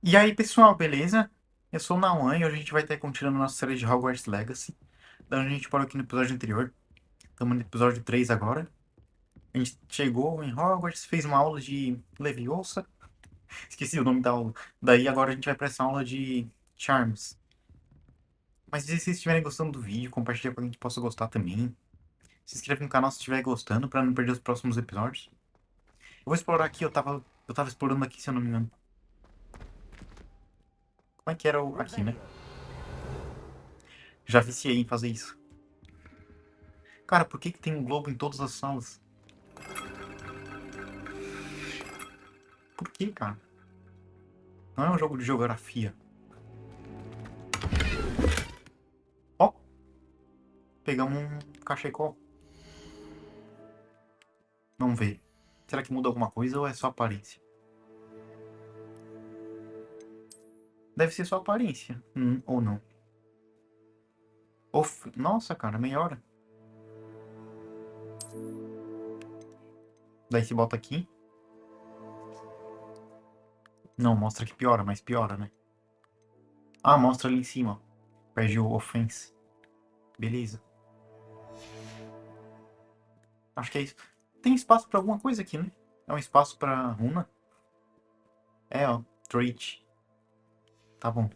E aí, pessoal, beleza? Eu sou o Nauan e hoje a gente vai estar continuando nossa série de Hogwarts Legacy. Da onde a gente parou aqui no episódio anterior. Estamos no episódio 3 agora. A gente chegou em Hogwarts, fez uma aula de Leviosa. Esqueci o nome da aula. Daí agora a gente vai para essa aula de Charms. Mas se vocês estiverem gostando do vídeo, compartilha com alguém que possa gostar também. Se inscreve no canal se estiver gostando, para não perder os próximos episódios. Eu vou explorar aqui, eu tava explorando aqui, se eu não me engano. Como é que era o aqui, né? Já viciei em fazer isso. Cara, por que que tem um globo em todas as salas? Por que, cara? Não é um jogo de geografia. Ó, pegamos um cachecol. Vamos ver. Será que muda alguma coisa ou é só aparência? Deve ser só aparência. Ou não. Nossa, cara, meia hora. Daí se bota aqui. Não, mostra que piora, mas piora, né? Ah, mostra ali em cima, ó. Perde o offense. Beleza. Acho que é isso. Tem espaço pra alguma coisa aqui, né? É um espaço pra runa. É, ó. Trait. Tá bom.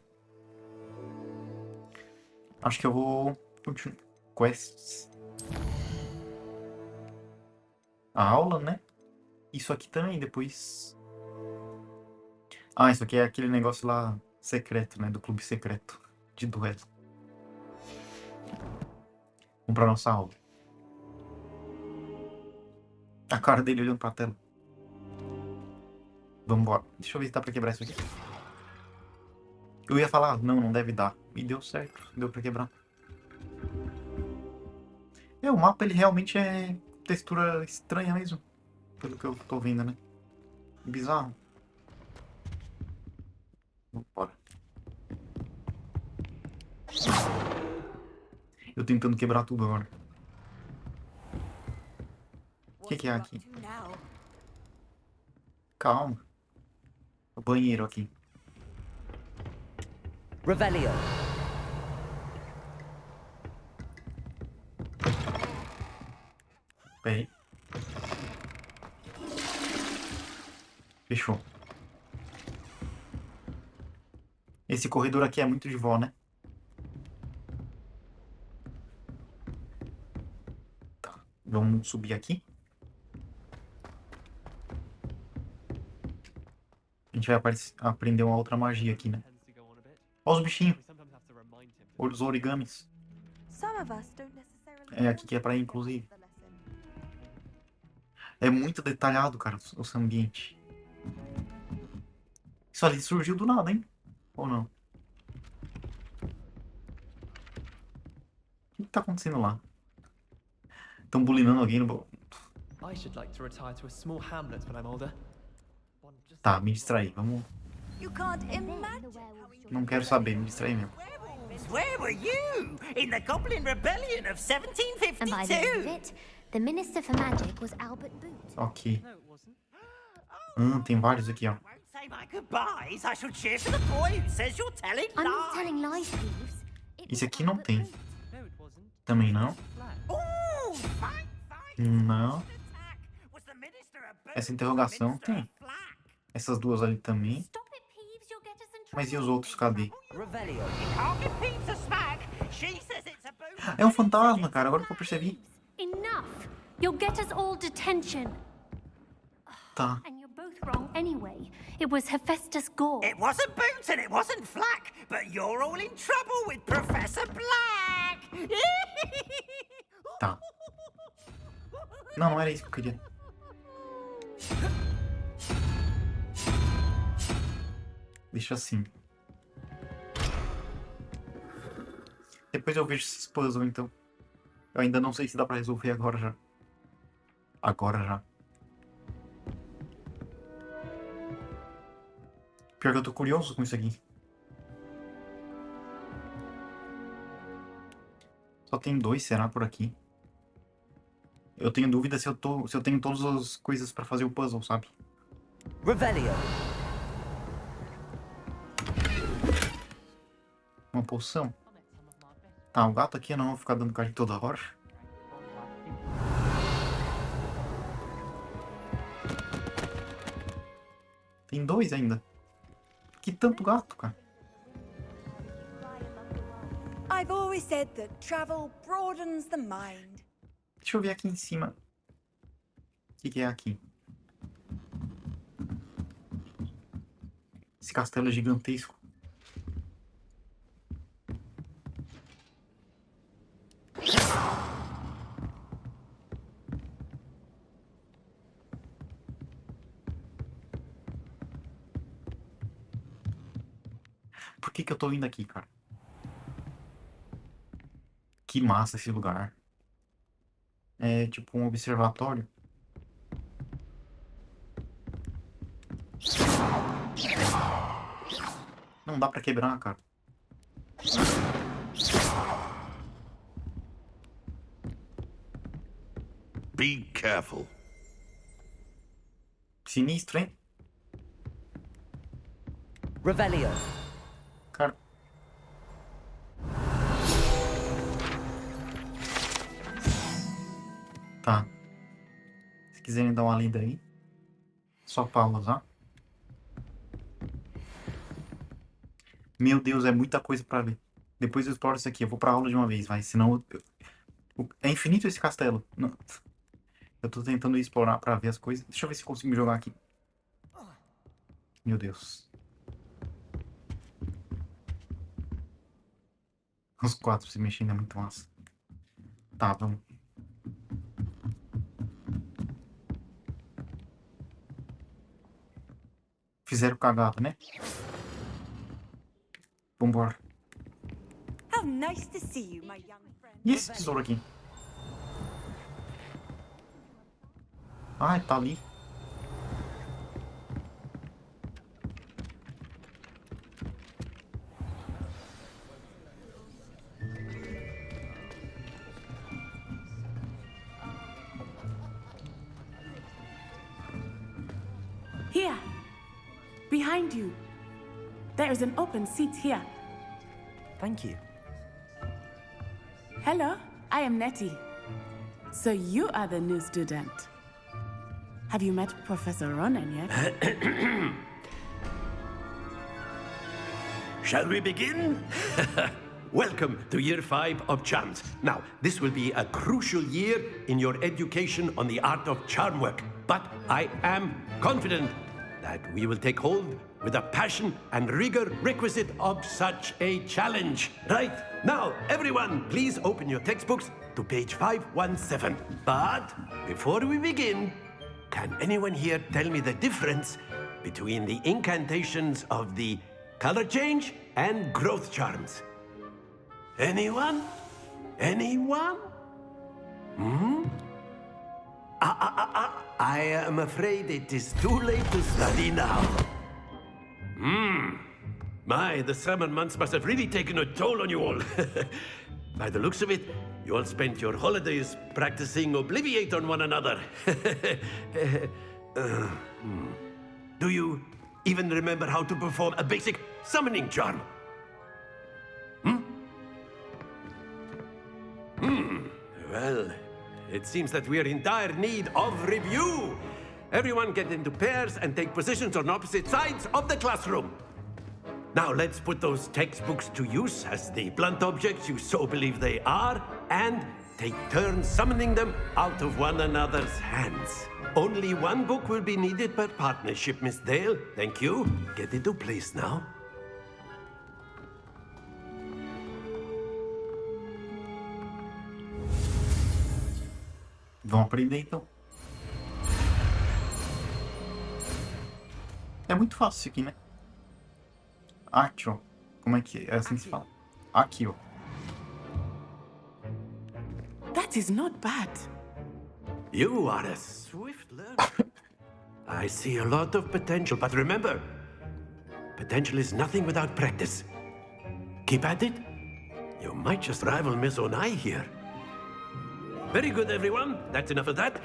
Acho que eu vou continuar. Quests. A aula, né? Isso aqui também, depois. Ah, isso aqui é aquele negócio lá secreto, né? Do clube secreto de duelo. Vamos pra nossa aula. A cara dele olhando pra tela. Vamos embora. Deixa eu ver se dá pra quebrar isso aqui. Eu ia falar, não, não deve dar. E deu certo, deu pra quebrar. O mapa ele realmente é textura estranha mesmo. Pelo que eu tô vendo, né? Bizarro. Vambora. Eu tentando quebrar tudo agora. O que que é aqui? Calma. O banheiro aqui. Revelio. Pera aí. Fechou. Esse corredor aqui é muito de vó, né? Tá. Vamos subir aqui. A gente vai aprender uma outra magia aqui, né? Olha os bichinhos. Olha os origamis. É aqui que é pra ir, inclusive. É muito detalhado, cara, o ambiente. Isso ali surgiu do nada, hein? Ou não? O que tá acontecendo lá? Estão bulinando alguém no... I should like to retire to a small hamlet when I'm older. One just Tá, me distraí. Vamos... You can't imagine. Não quero saber, me distraí mesmo. Where were you in the Goblin Rebellion of And by the end of 1752? it, the Minister for Magic was Albert Boot. Ok. No, it wasn't. Tem vários aqui, ó. Won't say my goodbyes. I shall cheer for the boy who says you're telling I'm not lies. telling lies, Thieves. It Esse was aqui não Albert tem. Boot. No, it wasn't. Também não. Flat. Ooh, fine. Não. Attack. Was the minister a boot? Essa interrogação Minister tem. a flack? Essas duas ali também. Stop it, Peeves. You'll get us in trouble. Mas e os outros, cadê? Revelio. You can't give Peeves a smack. She says it's a boot. É um fantasma, cara. Agora que eu percebi. Enough. You'll get us all detention. Tá. And you're both wrong anyway. It was Hephaestus Gore. It wasn't boot and it wasn't flack, but you're all in trouble with Professor Black. Tá. Não, não era isso que eu queria. Deixa assim. Depois eu vejo esses puzzles, então. Eu ainda não sei se dá pra resolver agora já. Agora já. Pior que eu tô curioso com isso aqui. Só tem dois, será, por aqui? Eu tenho dúvida se eu tenho todas as coisas pra fazer o puzzle, sabe? Revelio. Uma poção. Tá, o gato aqui eu não vou ficar dando card toda hora. Tem 2 ainda. Que tanto gato, cara. I've always said that travel broadens the mind. Deixa eu ver aqui em cima. O que é aqui? Esse castelo é gigantesco. Por que eu tô vindo aqui, cara? Que massa esse lugar. É tipo um observatório. Não dá pra quebrar, cara. Be careful. Sinistro, hein? Revelio. Cara. Tá. Se quiserem dar uma lida aí. Só pausar. Meu Deus, é muita coisa pra ver. Depois eu exploro isso aqui. Eu vou pra aula de uma vez, vai. Senão... É infinito esse castelo. Não. Eu tô tentando explorar pra ver as coisas. Deixa eu ver se eu consigo me jogar aqui. Meu Deus. Os 4 se mexendo é muito massa. Tá, vamos. Fizeram cagada, né? Vambora. How nice to see you, my young friend. E esse tesouro aqui? Ai, tá ali. Here, behind you. There is an open seat here. Thank you. Hello, I am Nettie. So you are the new student. Have you met Professor Ronan yet? Shall we begin? Welcome to Year 5 of Charms. Now, this will be a crucial year in your education on the art of charm work. But I am confident that we will take hold with the passion and rigor requisite of such a challenge. Right, now, everyone, please open your textbooks to page 517. But before we begin, can anyone here tell me the difference between the incantations of the color change and growth charms? Anyone? Anyone? I am afraid it is too late to study now. My, the summer months must have really taken a toll on you all. By the looks of it, you all spent your holidays practicing Obliviate on one another. Do you even remember how to perform a basic summoning charm? Well, it seems that we are in dire need of review. Everyone get into pairs and take positions on opposite sides of the classroom. Now let's put those textbooks to use as the blunt objects you so believe they are, and take turns summoning them out of one another's hands. Only one book will be needed per partnership, Miss Dale. Thank you. Get into place now. Vamos aprender então. É muito fácil isso aqui, né? Aqui, ó. Como é que é assim que se fala? Aqui, ó. That is not bad. You are a swift learner. I see a lot of potential, but remember, potential is nothing without practice. Keep at it. You might just rival Miss Onai here. Very good, everyone. That's enough of that.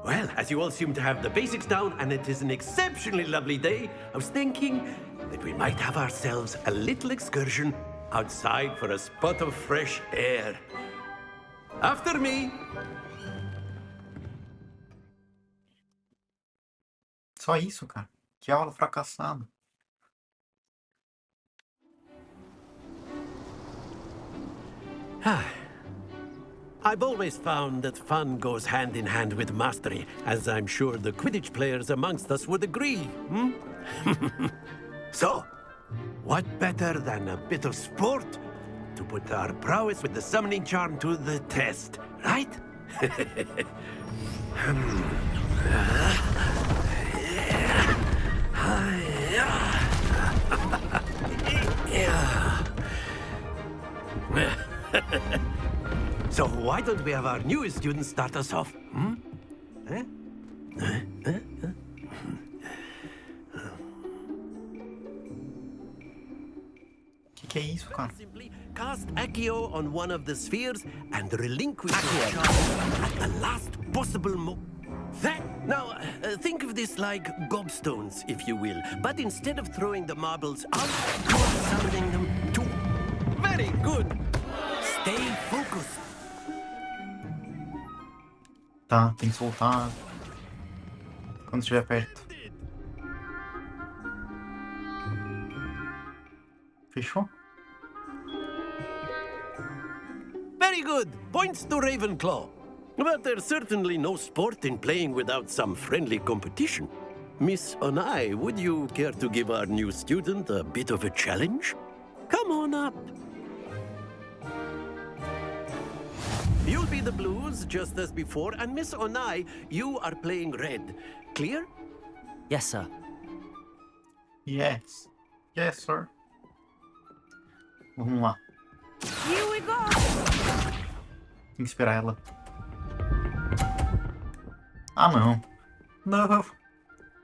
Well, as you all seem to have the basics down, and it is an exceptionally lovely day, I was thinking that we might have ourselves a little excursion outside for a spot of fresh air. After me. Só isso, cara. Que aula fracassada. I've always found that fun goes hand in hand with mastery, as I'm sure the Quidditch players amongst us would agree. So, what better than a bit of sport to put our prowess with the summoning charm to the test, right? So why don't we have our newest student start us off? Que é isso, cara? Simply cast Accio on one of the spheres and relinquish your charge at the last possible Now, think of this like gobstones, if you will. But instead of throwing the marbles out, you are summoning them to... Very good! Stay focused. Tá, tem que soltar quando estiver perto. Fechou? Very good. Points to Ravenclaw. But there's certainly no sport in playing without some friendly competition. Miss Onai, would you care to give our new student a bit of a challenge? Come on up. You'll be the blues, just as before, and Miss Onai, you are playing red. Clear? Yes, sir. Yes. Yes, sir. Vamos lá. Here we go! Tem que esperar ela. Ah, não. Não.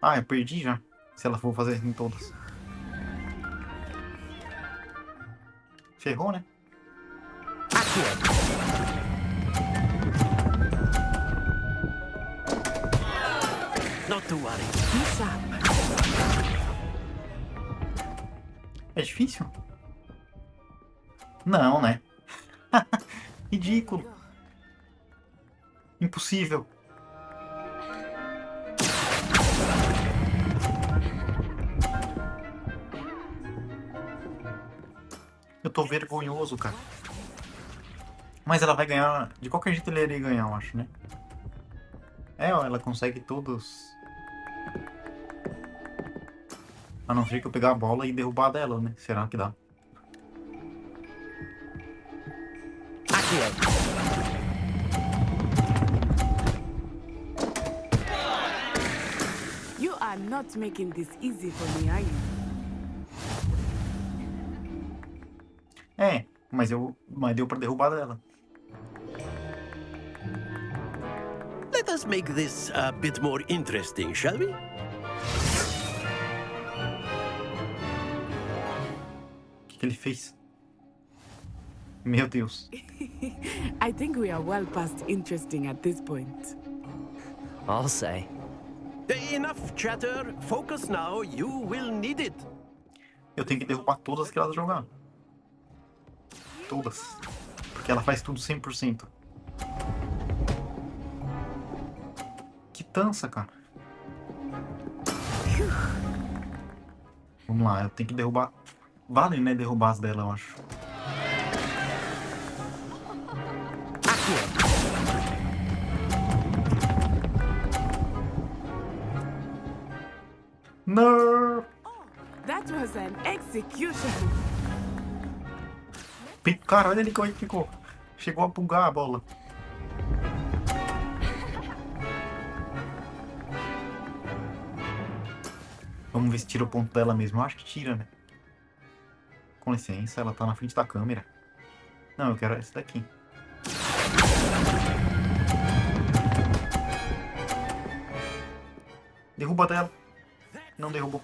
Ah, eu perdi já. Se ela for fazer em todas. Ferrou, né? Not to worry. É difícil? Não, né? Ridículo. Impossível. Eu tô vergonhoso, cara. Mas ela vai ganhar... De qualquer jeito ela iria ganhar, eu acho, né? É, ó, ela consegue todos. A não ser que eu pegar a bola e derrubar dela, né? Será que dá? You are not making this easy for me, are you? É, mas deu pra derrubar dela. Let us make this a bit more interesting, shall we? O que ele fez? Meu Deus. I think we are well past interesting at this point. I'll say. Enough chatter. Focus now. You will need it. Eu tenho que derrubar todas que ela jogar. Todas. Porque ela faz tudo 100%. Que tança, cara. Vamos lá, eu tenho que derrubar... Vale, né, derrubar as dela, eu acho. Não! That was an execution. Cara, olha ele como é que ficou. Chegou a bugar a bola. Vamos ver se tira o ponto dela mesmo. Eu acho que tira, né? Com licença, ela tá na frente da câmera. Não, eu quero esse daqui. Derruba dela. Não derrubou.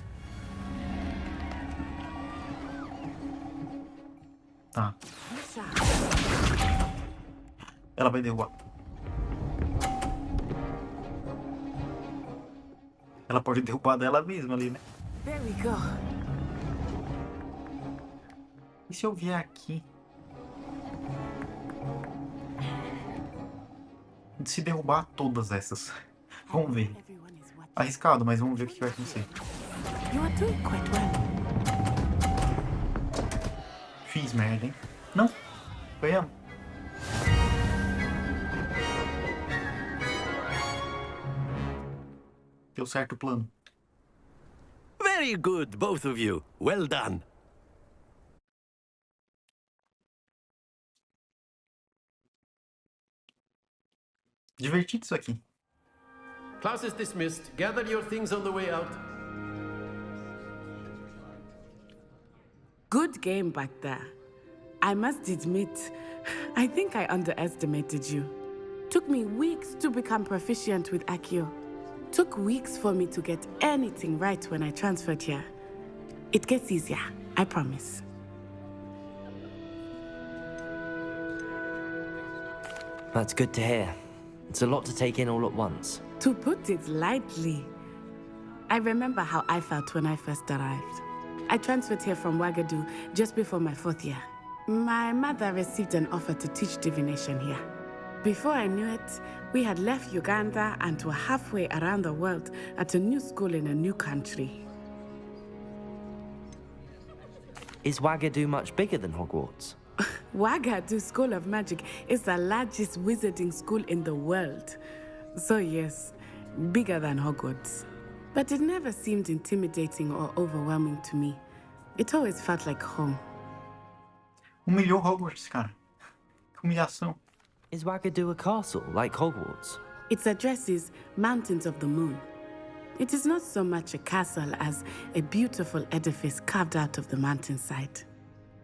Tá. Ela vai derrubar. Ela pode derrubar dela mesma ali, né? There we go. E se eu vier aqui? Se derrubar todas essas. Vamos ver. Everyone is watching. Arriscado, mas vamos ver o que vai acontecer. You are doing quite well. Fiz merda, hein? Não. Ganhamos. Deu certo o plano. Very good, both of you. Well done. Divertido isso aqui. Class is dismissed. Gather your things on the way out. Good game back there. I must admit, I think I underestimated you. Took me weeks to become proficient with Accio. Took weeks for me to get anything right when I transferred here. It gets easier, I promise. That's good to hear. It's a lot to take in all at once. To put it lightly, I remember how I felt when I first arrived. I transferred here from Ouagadougou just before my 4th year. My mother received an offer to teach divination here. Before I knew it, we had left Uganda and were halfway around the world at a new school in a new country. Is Ouagadougou much bigger than Hogwarts? Ouagadougou School of Magic is the largest wizarding school in the world. So yes, bigger than Hogwarts. But it never seemed intimidating or overwhelming to me. It always felt like home. Humilhou Hogwarts, cara. Que humilhação. Is Ouagadougou a castle, like Hogwarts? Its address is Mountains of the Moon. It is not so much a castle as a beautiful edifice carved out of the mountainside.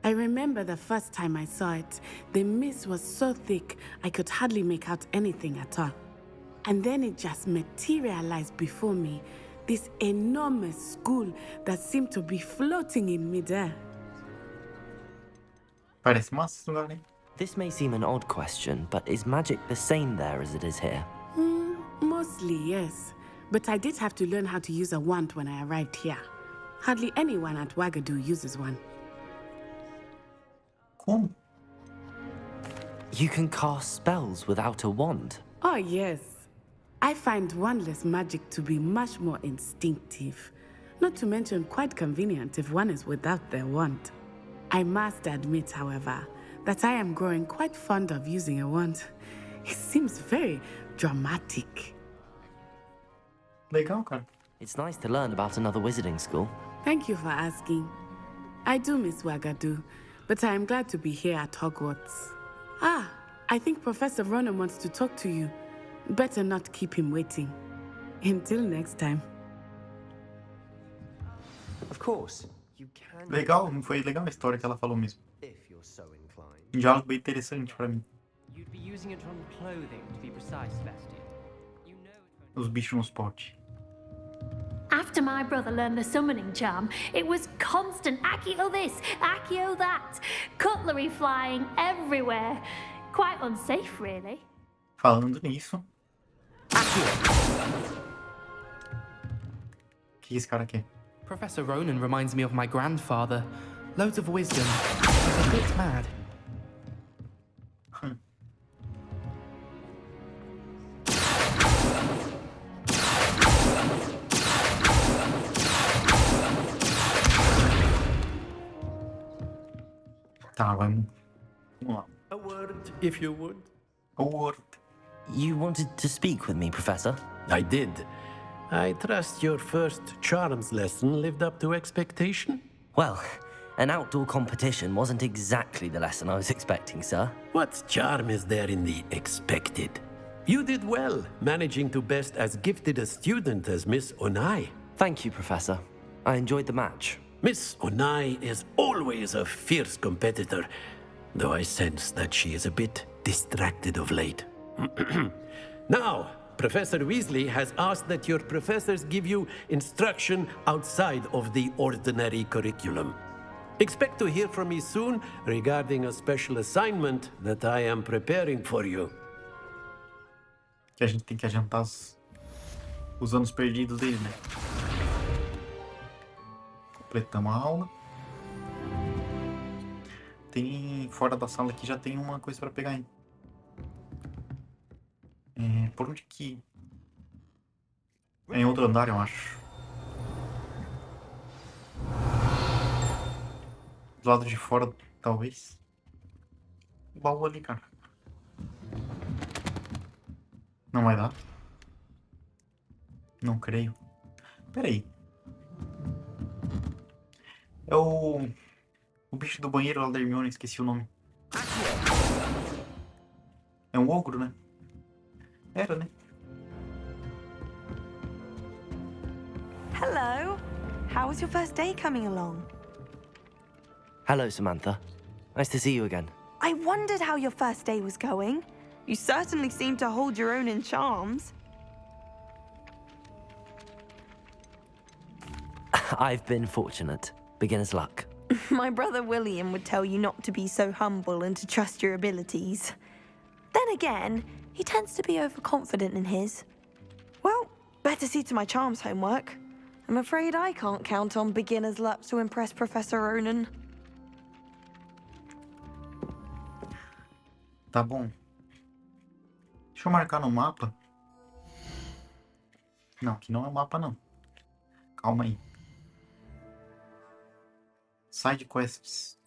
I remember the first time I saw it, the mist was so thick I could hardly make out anything at all. And then it just materialized before me, this enormous school that seemed to be floating in midair. Parece massa esse lugar, hein? This may seem an odd question, but is magic the same there as it is here? Mostly, yes. But I did have to learn how to use a wand when I arrived here. Hardly anyone at Ouagadougou uses one. Como? You can cast spells without a wand. Oh, yes. I find wandless magic to be much more instinctive. Not to mention quite convenient if one is without their wand. I must admit, however, that I am growing quite fond of using a wand. It seems very dramatic. Legal, cara. It's nice to learn about another wizarding school. Thank you for asking. I do miss Ouagadougou, but I am glad to be here at Hogwarts. Ah, I think Professor Ronan wants to talk to you. Better not keep him waiting. Until next time. Of course, you can. Legal, foi legal a história que ela falou mesmo. If you're so inclined. Um diálogo bem interessante pra mim. You'd be using it on clothing, to be precise, Sebastian. You know it won't. Os bichos nos potes. After my brother learned the summoning charm, it was constant Accio this, Accio that. Cutlery flying everywhere. Quite unsafe, really. Falando nisso. O que esse cara quer? Professor Ronan reminds me of my grandfather. Loads of wisdom, but a bit mad. Tá, vamos lá. A word, if you would. O Word. You wanted to speak with me, Professor? I did. I trust your first charms lesson lived up to expectation? Well, an outdoor competition wasn't exactly the lesson I was expecting, sir. What charm is there in the expected? You did well, managing to best as gifted a student as Miss Onai. Thank you, Professor. I enjoyed the match. Miss Onai is always a fierce competitor, though I sense that she is a bit distracted of late. Now, Professor Weasley has asked that your professors give you instruction outside of the ordinary curriculum. Expect to hear from me soon regarding a special assignment that I am preparing for you. Que a gente tem que adiantar os anos perdidos dele, né? Completamos a aula. tem fora da sala aqui, já tem uma coisa pra pegar ainda. Por onde que... É em outro andar, eu acho. Do lado de fora, talvez. O baú ali, cara. Não vai dar. Não creio. Pera aí. É o bicho do banheiro lá da Hermione, esqueci o nome. É um ogro, né? Era, né? Hello. How was your first day coming along? Hello, Samantha. Nice to see you again. I wondered how your first day was going. You certainly seem to hold your own in charms. I've been fortunate. Beginner's luck. My brother William would tell you not to be so humble and to trust your abilities. Then again, he tends to be overconfident in his. Well, better see to my charms homework. I'm afraid I can't count on beginner's luck to impress Professor Ronan. Tá bom. Deixa eu marcar no mapa. Não, aqui não é o mapa, não. Calma aí. Side quests.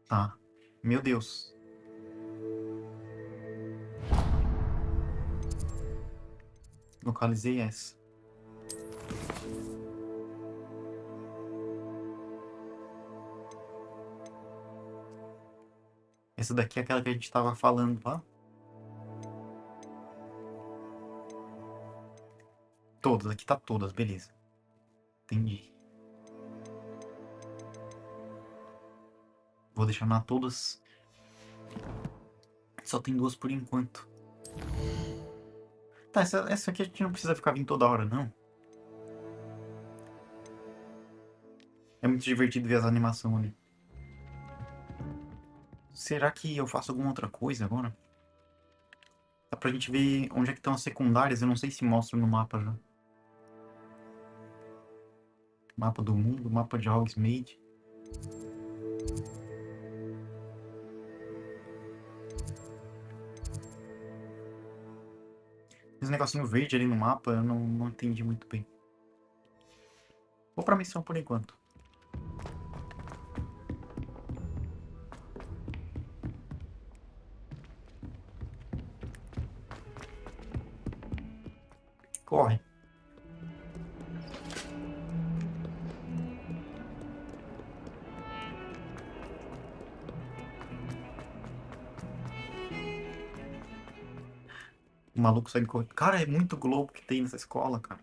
Tá. Meu Deus. Localizei essa. Essa daqui é aquela que a gente tava falando lá. Todas, aqui tá todas, beleza. Entendi. Vou deixar na todas. Só tem duas por enquanto. Tá, essa aqui a gente não precisa ficar vindo toda hora, não. É muito divertido ver as animações ali. Será que eu faço alguma outra coisa agora? Dá pra gente ver onde é que estão as secundárias. Eu não sei se mostra no mapa já. Mapa do mundo, mapa de Hogsmeade. Esse negocinho verde ali no mapa, eu não entendi muito bem. Vou pra missão por enquanto. Corre. O maluco sai correndo. Cara, é muito globo que tem nessa escola, cara.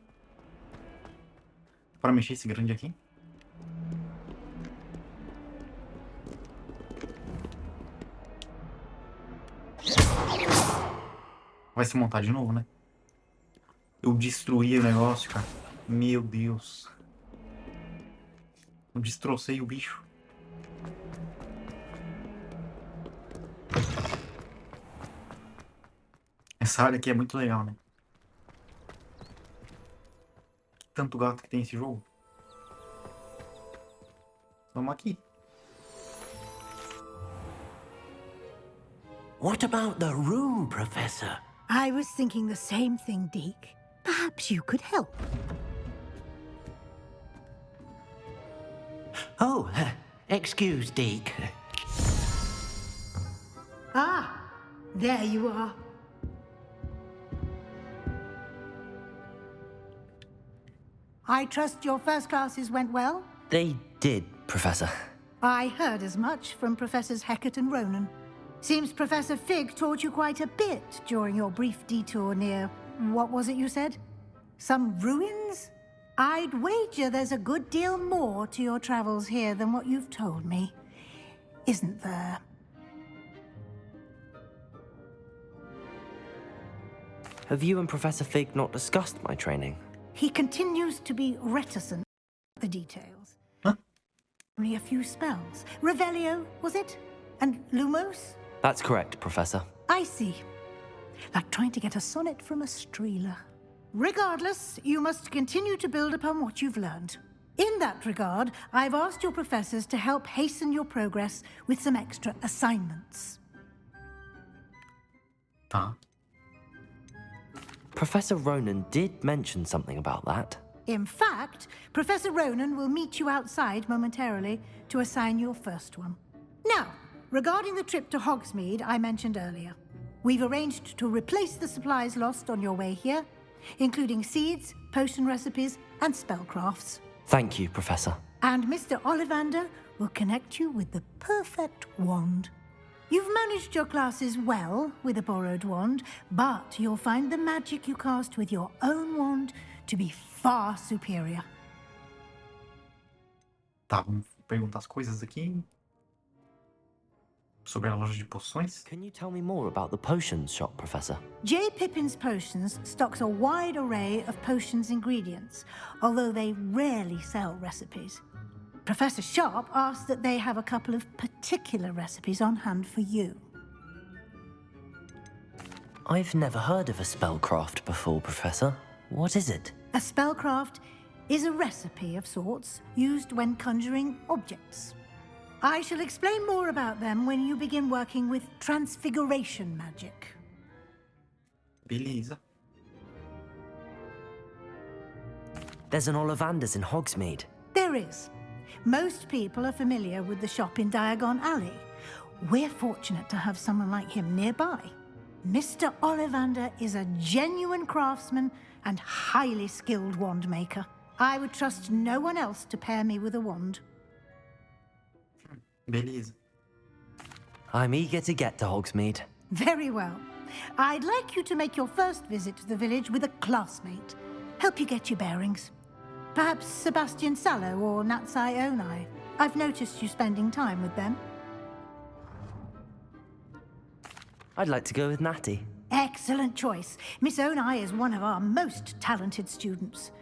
Para mexer esse grande aqui. Vai se montar de novo, né? Eu destruí o negócio, cara. Meu Deus. Eu destrocei o bicho. Essa área aqui é muito legal, né? Tanto gato que tem esse jogo. Vamos aqui. What about the room, Professor? I was thinking the same thing, Deke. Perhaps you could help. Oh, excuse, Deke. Ah, there you are. I trust your first classes went well? They did, Professor. I heard as much from Professors Hecat and Ronan. Seems Professor Fig taught you quite a bit during your brief detour near... what was it you said? Some ruins? I'd wager there's a good deal more to your travels here than what you've told me. Isn't there? Have you and Professor Fig not discussed my training? He continues to be reticent about the details. Huh? Only a few spells. Revelio, was it? And Lumos? That's correct, Professor. I see. Like trying to get a sonnet from a streeler. Regardless, you must continue to build upon what you've learned. In that regard, I've asked your professors to help hasten your progress with some extra assignments. Tá. Professor Ronan did mention something about that. In fact, Professor Ronan will meet you outside momentarily to assign your first one. Now, regarding the trip to Hogsmeade I mentioned earlier, we've arranged to replace the supplies lost on your way here, including seeds, potion recipes, and spellcrafts. Thank you, Professor. And Mr. Ollivander will connect you with the perfect wand. You've managed your classes well with a borrowed wand, but you'll find the magic you cast with your own wand to be far superior. Tá, vamos perguntar as coisas aqui. Sobre a loja de poções. Can you tell me more about the potions shop, Professor? J. Pippin's Potions stocks a wide array of potions ingredients, although they rarely sell recipes. Professor Sharp asks that they have a couple of particular recipes on hand for you. I've never heard of a spellcraft before, Professor. What is it? A spellcraft is a recipe of sorts used when conjuring objects. I shall explain more about them when you begin working with transfiguration magic. Beleza. There's an Ollivander's in Hogsmeade. There is. Most people are familiar with the shop in Diagon Alley. We're fortunate to have someone like him nearby. Mr. Ollivander is a genuine craftsman and highly skilled wand maker. I would trust no one else to pair me with a wand. Beleza. I'm eager to get to Hogsmeade. Very well. I'd like you to make your first visit to the village with a classmate. Help you get your bearings. Perhaps Sebastian Sallow or Natsai Onai. I've noticed you spending time with them. I'd like to go with Natty. Excellent choice. Miss Onai is one of our most talented students.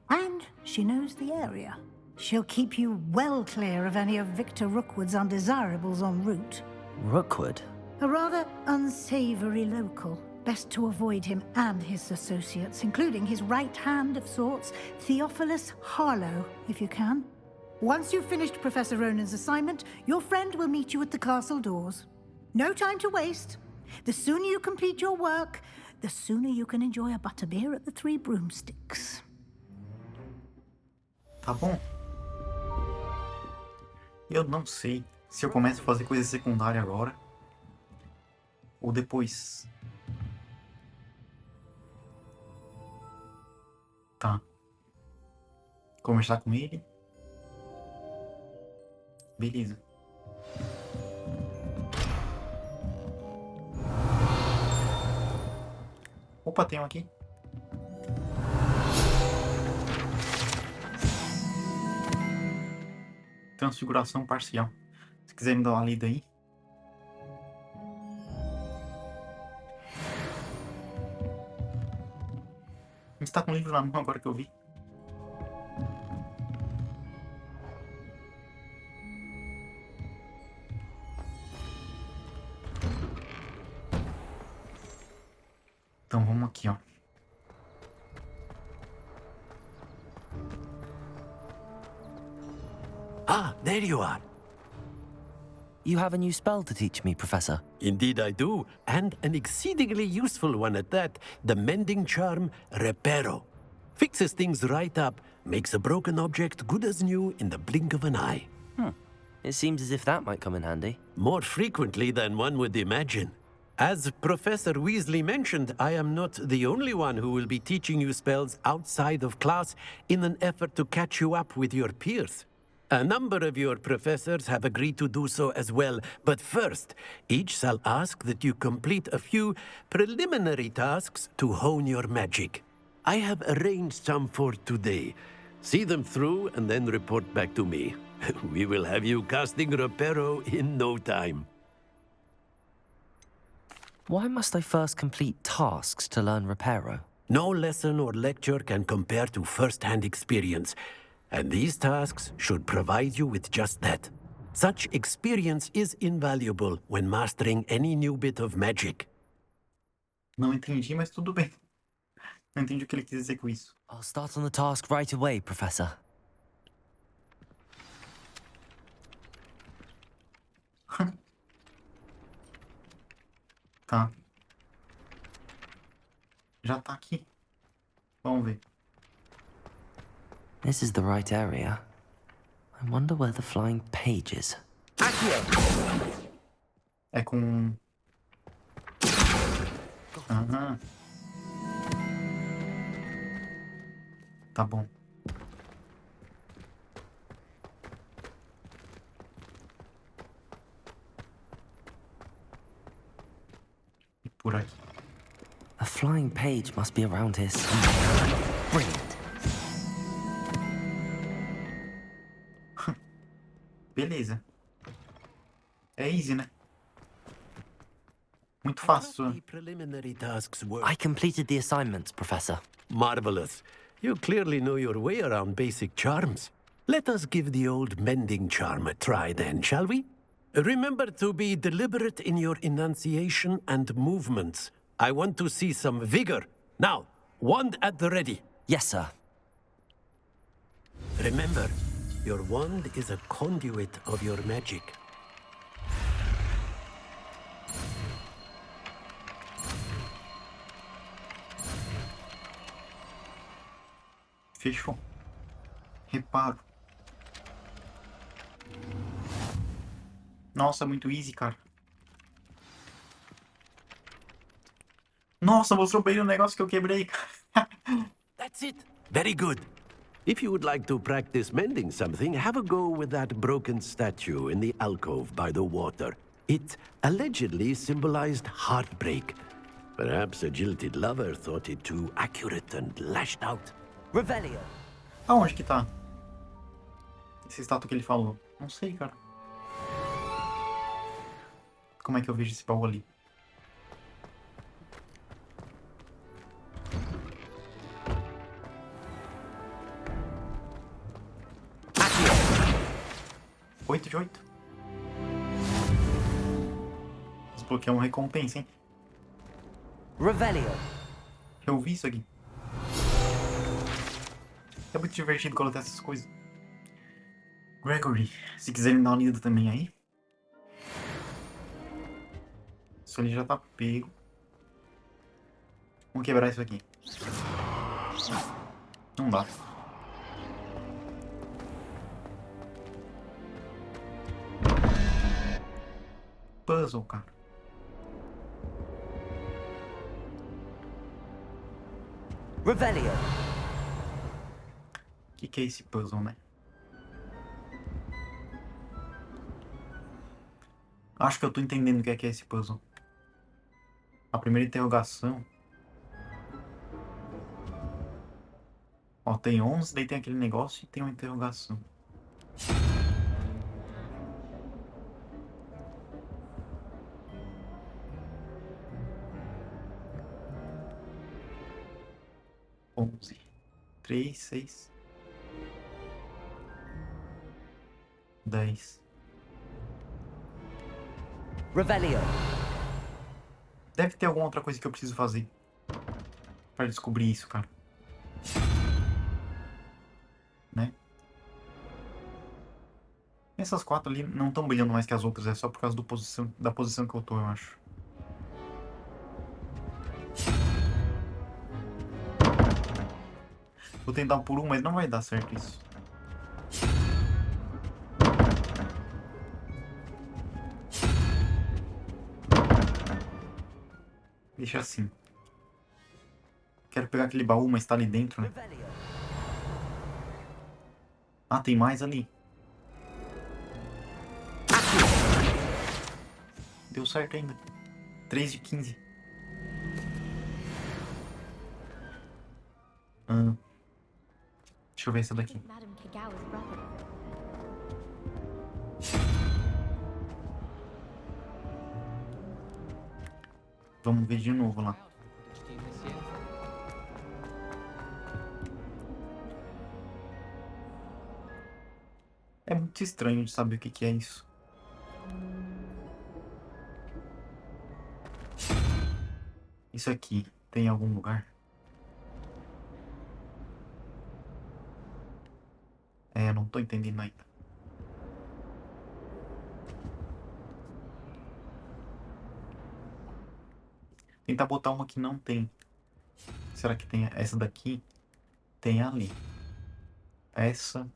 And she knows the area. She'll keep you well clear of any of Victor Rookwood's undesirables en route. Rookwood? A rather unsavory local. Best to avoid him and his associates, including his right hand of sorts, Theophilus Harlow, if you can. Once you've finished Professor Ronan's assignment, your friend will meet you at the castle doors. No time to waste. The sooner you complete your work, the sooner you can enjoy a butterbeer at the Three Broomsticks. Tá bom. Eu não sei se eu começo a fazer coisa secundária agora ou depois. Tá. Conversar com ele. Beleza. Opa, tem um aqui. Transfiguração parcial. Se quiser me dar uma lida aí. A gente tá com o livro na mão agora que eu vi. Então vamos aqui, ó. Ah, there you are. You have a new spell to teach me, Professor. Indeed I do, and an exceedingly useful one at that, the mending charm Reparo. Fixes things right up, makes a broken object good as new in the blink of an eye. It seems as if that might come in handy. More frequently than one would imagine. As Professor Weasley mentioned, I am not the only one who will be teaching you spells outside of class in an effort to catch you up with your peers. A number of your professors have agreed to do so as well, but first, each shall ask that you complete a few preliminary tasks to hone your magic. I have arranged some for today. See them through and then report back to me. We will have you casting Reparo in no time. Why must I first complete tasks to learn Reparo? No lesson or lecture can compare to first-hand experience, and these tasks should provide you with just that. Such experience is invaluable when mastering any new bit of magic. Não entendi, mas tudo bem. Não entendi o que ele quis dizer com isso. I'll start on the task right away, Professor. Tá. Já tá aqui. Vamos ver. This is the right area. I wonder where the flying page is. É com... Aham. Tá bom. E por aqui. A flying page must be around here somewhere. Brilliant. Beleza. É easy, né? Muito fácil. The preliminary tasks were I completed the assignments, Professor. marvelous. You clearly know your way around basic charms. Let us give the old mending charm a try then, shall we? Remember to be deliberate in your enunciation and movements. I want to see some vigor. Now, wand at the ready. Yes, sir. Remember, your wand is a conduit of your magic. Fechou. Reparo. Nossa, muito easy, cara. Nossa, mostrou bem o negócio que eu quebrei, cara. That's it. Very good. If you would like to practice mending something, have a go with that broken statue in the alcove by the water. It allegedly symbolized heartbreak. Perhaps a jilted lover thought it too accurate and lashed out. Revelio. Aonde que tá? Essa estátua que ele falou. Não sei, cara. Como é que eu vejo esse baú ali? Aqui, ó. 8 de 8. Desbloquear uma recompensa, hein? Revelio. Eu vi isso aqui. É muito divertido coletar essas coisas. Gregory, se quiser me dar uma lida também aí. Isso ali já tá pego. Vamos quebrar isso aqui. Não dá. Puzzle, cara. Revelio. O que é esse puzzle, né? Acho que eu tô entendendo o que é esse puzzle. A primeira interrogação. Ó, tem 11, daí tem aquele negócio e tem uma interrogação. Onze. 3, 6. 10. Revelio. Deve ter alguma outra coisa que eu preciso fazer pra descobrir isso, cara. Né? Essas 4 ali não estão brilhando mais que as outras, é só por causa da posição que eu tô, eu acho. Vou tentar por um, mas não vai dar certo isso. Deixa assim. Quero pegar aquele baú, mas tá ali dentro, né? Ah, tem mais ali. Deu certo ainda. 3 de 15. Deixa eu ver essa daqui. Madame Kagawa's brother. Vamos ver de novo lá. É muito estranho de saber o que é isso. Isso aqui tem algum lugar? É, não tô entendendo ainda. Tentar botar uma que não tem. Será que tem essa daqui? Tem ali. Essa.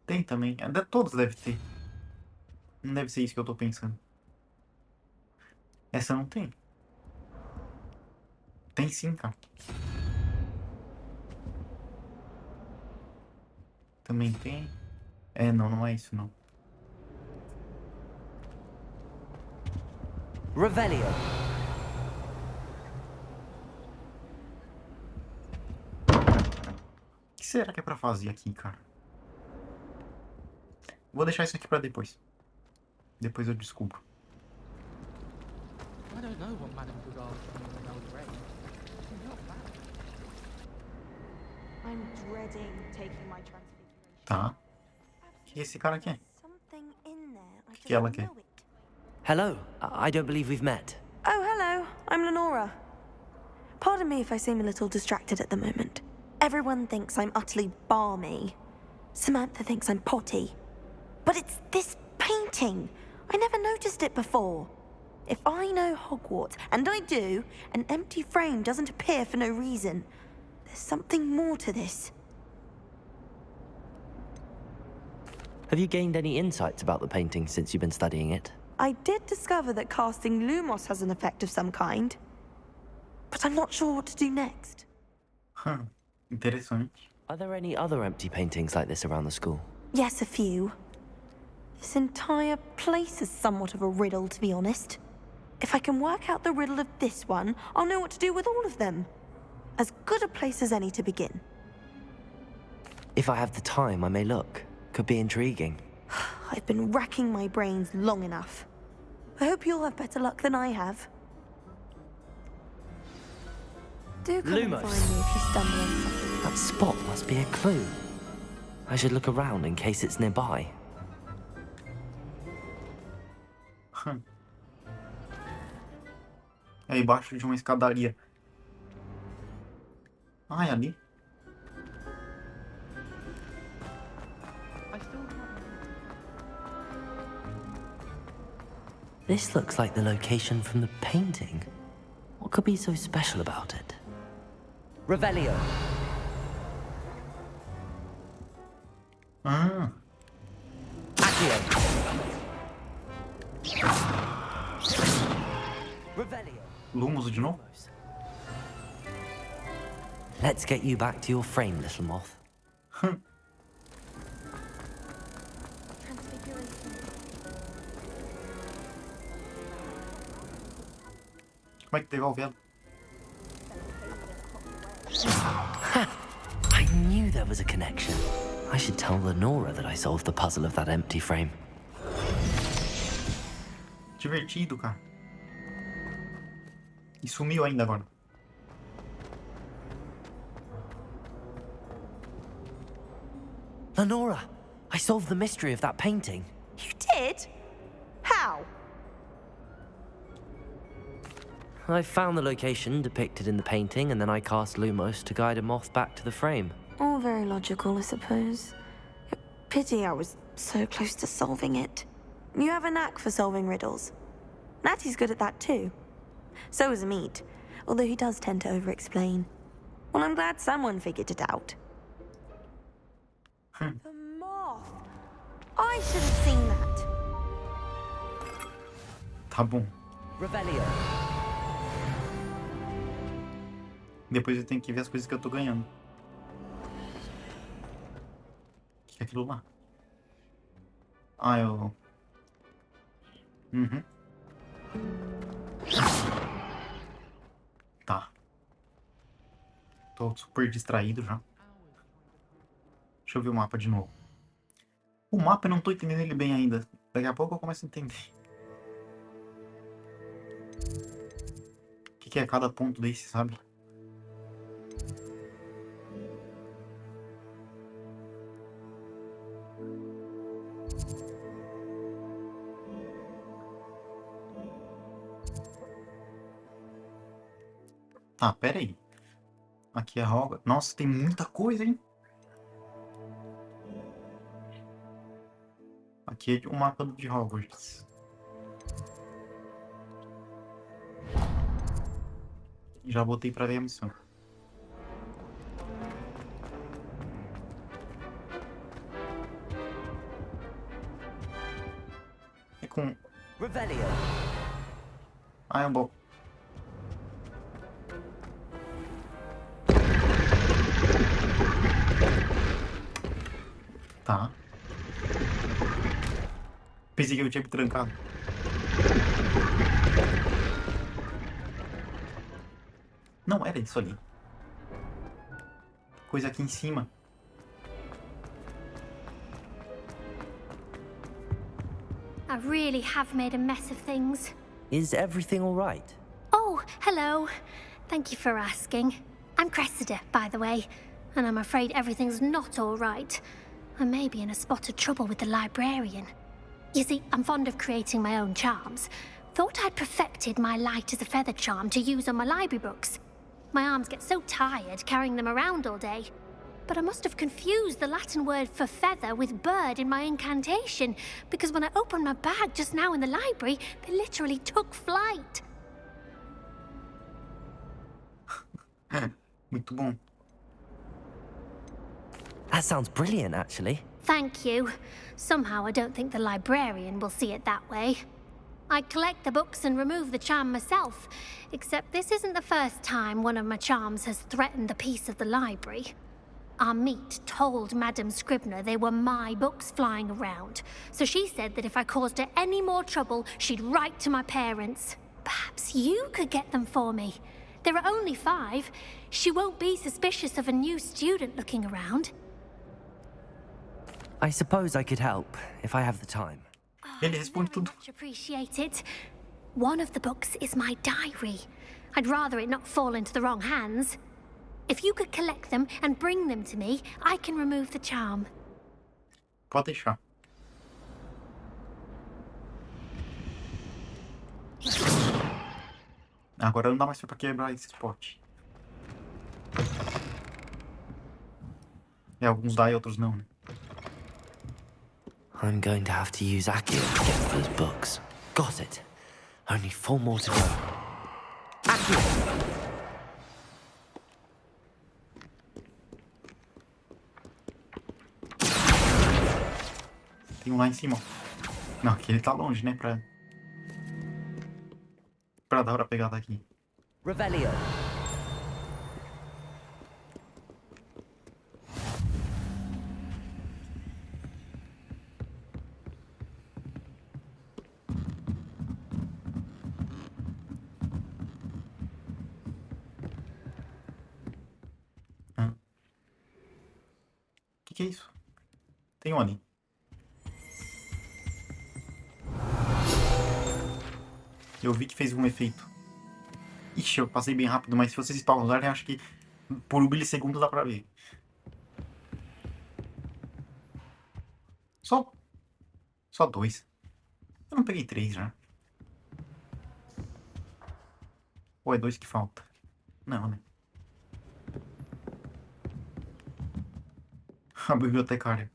Tem também. Todas devem ter. Não deve ser isso que eu tô pensando. Essa não tem. Tem sim, cara. Também tem. Não, não é isso não. Revelio. O que será que é pra fazer aqui, cara? Vou deixar isso aqui pra depois. Depois eu descubro. I don't know what Madame could ask when I was ready. She's not bad. I'm dreading taking my transfiguration. Tá. O que esse cara quer? Something in there. I O que ela just quer? know it. Hello, I don't believe we've met. Oh, hello. I'm Lenora. Pardon me if I seem a little distracted at the moment. Everyone thinks I'm utterly balmy. Samantha thinks I'm potty. But it's this painting. I never noticed it before. If I know Hogwarts, and I do, an empty frame doesn't appear for no reason. There's something more to this. Have you gained any insights about the painting since you've been studying it? I did discover that casting Lumos has an effect of some kind. But I'm not sure what to do next. Interessante. Are there any other empty paintings like this around the school? Yes, a few. This entire place is somewhat of a riddle, to be honest. If I can work out the riddle of this one, I'll know what to do with all of them. As good a place as any to begin. If I have the time, I may look. Could be intriguing. I've been racking my brains long enough. I hope you'll have better luck than I have. Do come and Lumos. find me if you stumble on something. That spot must be a clue. I should look around in case it's nearby. É embaixo de uma escadaria. Ah, é ali? I still can't. This looks like the location from the painting. What could be so special about it? Revelio. Ah, Accio. Revelio. Lumos de novo? Let's get you back to your frame, little moth. Como é que devolve ela? I knew there was a connection. I should tell Lenora that I solved the puzzle of that empty frame. Divertido, cara. E sumiu ainda agora. Lenora, I solved the mystery of that painting. You did? How? I found the location depicted in the painting, and then I cast Lumos to guide a moth back to the frame. All very logical, I suppose. Pity I was so close to solving it. You have a knack for solving riddles. Natty's good at that too. So is Amit, although he does tend to over-explain. Well, I'm glad someone figured it out. The moth! I should have seen that. Tá bom. Revelio. Depois eu tenho que ver as coisas que eu tô ganhando. O que é aquilo lá? Ah, eu... Uhum. Tá. Tô super distraído já. Deixa eu ver o mapa de novo. O mapa eu não tô entendendo ele bem ainda. Daqui a pouco eu começo a entender. O que é cada ponto desse, sabe? Tá, pera aí. Aqui é Hogwarts. Nossa, tem muita coisa, hein? Aqui é o mapa de Hogwarts. Já botei pra ver a missão. É com... Ah, é um bom. Tá. Pensei que eu tinha me trancado. Não era isso ali. Coisa aqui em cima. I really have made a mess of things. Is everything all right? Oh, hello. Thank you for asking. I'm Cressida, by the way, and I'm afraid everything's not all right. I may be in a spot of trouble with the librarian. You see, I'm fond of creating my own charms. Thought I'd perfected my light as a feather charm to use on my library books. My arms get so tired carrying them around all day. But I must have confused the Latin word for feather with bird in my incantation, because when I opened my bag just now in the library, they literally took flight. Muito bom. That sounds brilliant, actually. Thank you. Somehow I don't think the librarian will see it that way. I collect the books and remove the charm myself, except this isn't the first time one of my charms has threatened the peace of the library. Our meet told Madame Scribner they were my books flying around, so she said that if I caused her any more trouble, she'd write to my parents. Perhaps you could get them for me. There are only 5. She won't be suspicious of a new student looking around. I suppose I could help, if I have the time. Ele responde tudo. Much appreciated. One of the books is my diary. I'd rather it not fall into the wrong hands. If you could collect them and bring them to me, I can remove the charm. Pode deixar. Agora não dá mais pra quebrar esse spot. É, alguns dá e outros não, né? I'm going to have to use Accio to get those books. Got it. Only 4 more to go. Accio! Tem um lá em cima, ó. Não, aqui ele tá longe, né? Pra dar pra pegar daqui. Revelio. Que é isso? Tem um ali. Eu vi que fez um efeito. Ixi, eu passei bem rápido, mas se vocês pausarem, acho que por 1 milissegundo dá pra ver. Só 2. Eu não peguei 3 já. Ou é 2 que falta? Não, né? A bibliotecária.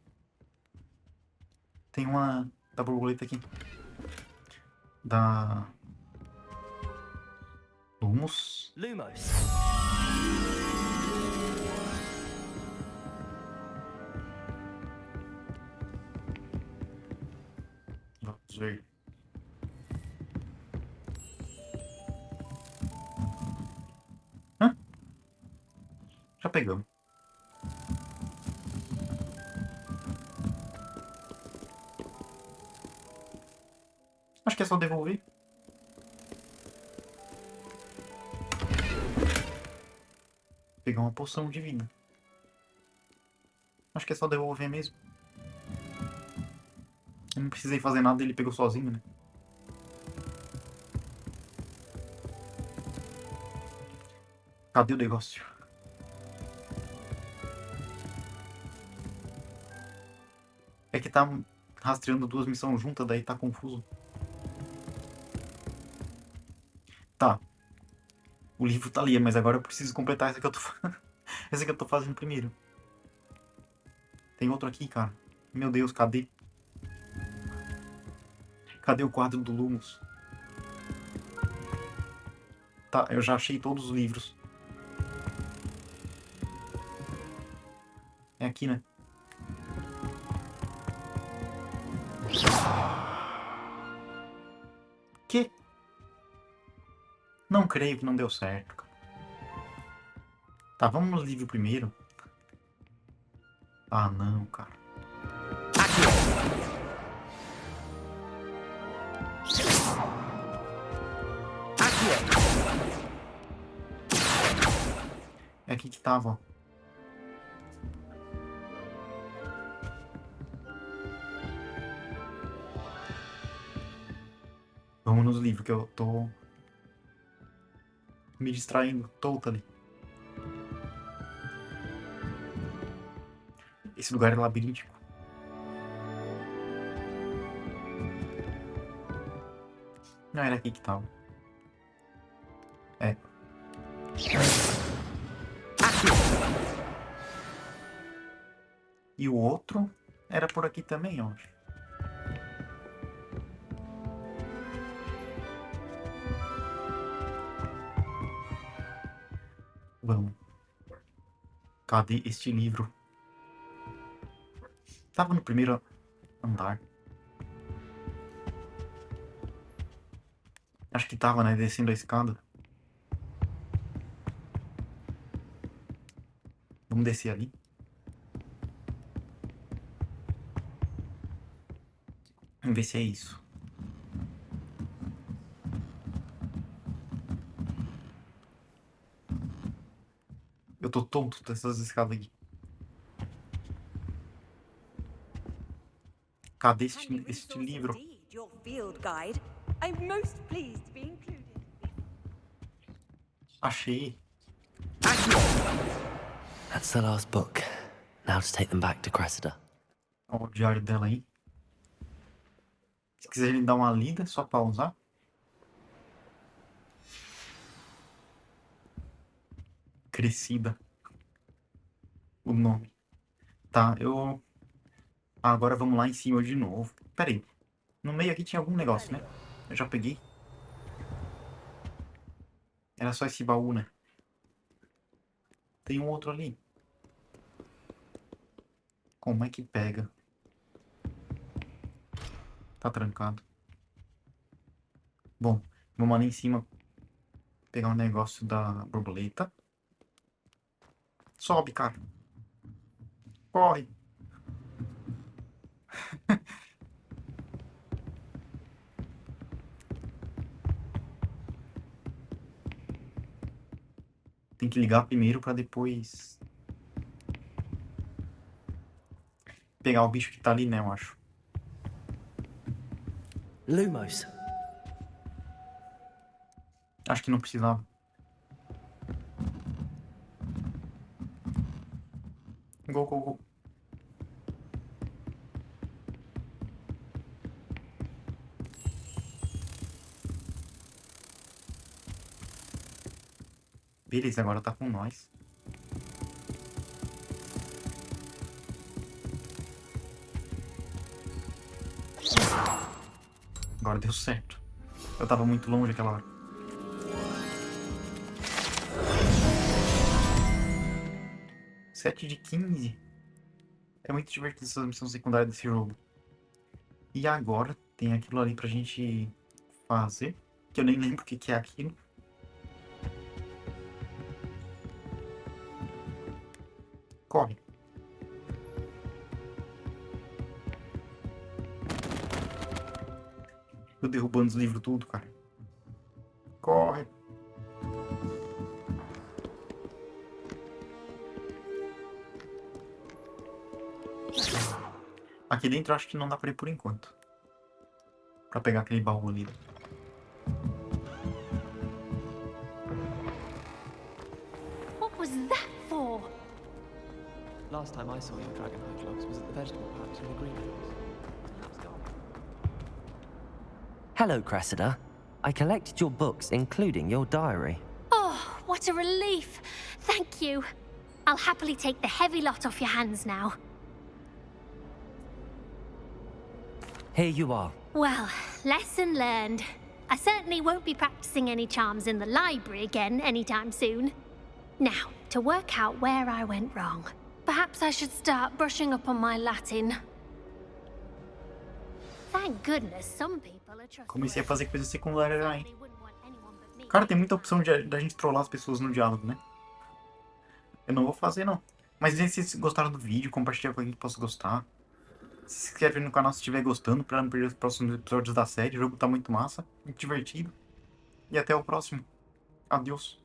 Tem uma da borboleta aqui. Da... Lumos. Lumos. Vamos ver. Hã? Já pegamos. Acho que é só devolver. Pegar uma poção de vida. Acho que é só devolver mesmo. Eu não precisei fazer nada, ele pegou sozinho, né? Cadê o negócio? É que tá rastreando 2 missões juntas, daí tá confuso. Tá. O livro tá ali, mas agora eu preciso completar essa que eu tô essa que eu tô fazendo primeiro. Tem outro aqui, cara. Meu Deus, cadê? Cadê o quadro do Lumos? Tá, eu já achei todos os livros. É aqui, né? Que? Não creio que não deu certo, cara. Tá, vamos no livro primeiro. Ah, não, cara. É aqui que tava, ó. Vamos nos livros que eu tô me distraindo totally. Esse lugar é labiríntico. Não era aqui que tava. É. E o outro era por aqui também, eu acho. Vamos. Cadê este livro? Tava no primeiro andar. Acho que tava, né? Descendo a escada. Vamos descer ali. Vamos ver se é isso. Eu tô tonto dessas escadas aqui. Cadê este livro? Achei. That's the last book. Now to take them back to Cressida. Ó, o diário dela aí. Se quiserem dar uma lida, só pausar. Crescida. O nome. Tá, eu... Agora vamos lá em cima de novo. Pera aí. No meio aqui tinha algum negócio, né? Eu já peguei. Era só esse baú, né? Tem um outro ali. Como é que pega? Tá trancado. Bom, vamos ali em cima pegar um negócio da borboleta. Sobe, cara. Corre. Tem que ligar primeiro pra depois pegar o bicho que tá ali, né, eu acho. Lumos. Acho que não precisava. Go, go, go. Beleza, agora tá com nós. Agora deu certo. Eu tava muito longe aquela hora. Sete de 15. É muito divertido essas missões secundárias desse jogo. E agora tem aquilo ali pra gente fazer. Que eu nem lembro o que é aquilo. Corre. Eu derrubando os livros tudo, cara. Corre. Aqui dentro eu acho que não dá pra ir por enquanto. Pra pegar aquele baú ali. What was that for? Last time I saw your dragonhide logs was at the vegetable patch in the greenhouse. That's gone. Hello, Cressida. I collected your books, including your diary. Oh, what a relief. Thank you. I'll happily take the heavy lot off your hands now. Here you are. Well, lesson learned. I certainly won't be practicing any charms in the library again anytime soon. Now, to work out where I went wrong. Perhaps I should start brushing up on my Latin. Thank goodness some people are trustworthy. Comecei a fazer coisa secundária já, hein? Cara, tem muita opção da gente trollar as pessoas no diálogo, né? Eu não vou fazer, não. Mas se vocês gostaram do vídeo, compartilha com alguém que possa gostar. Se inscreve no canal se estiver gostando, pra não perder os próximos episódios da série. O jogo tá muito massa, muito divertido. E até o próximo. Adeus.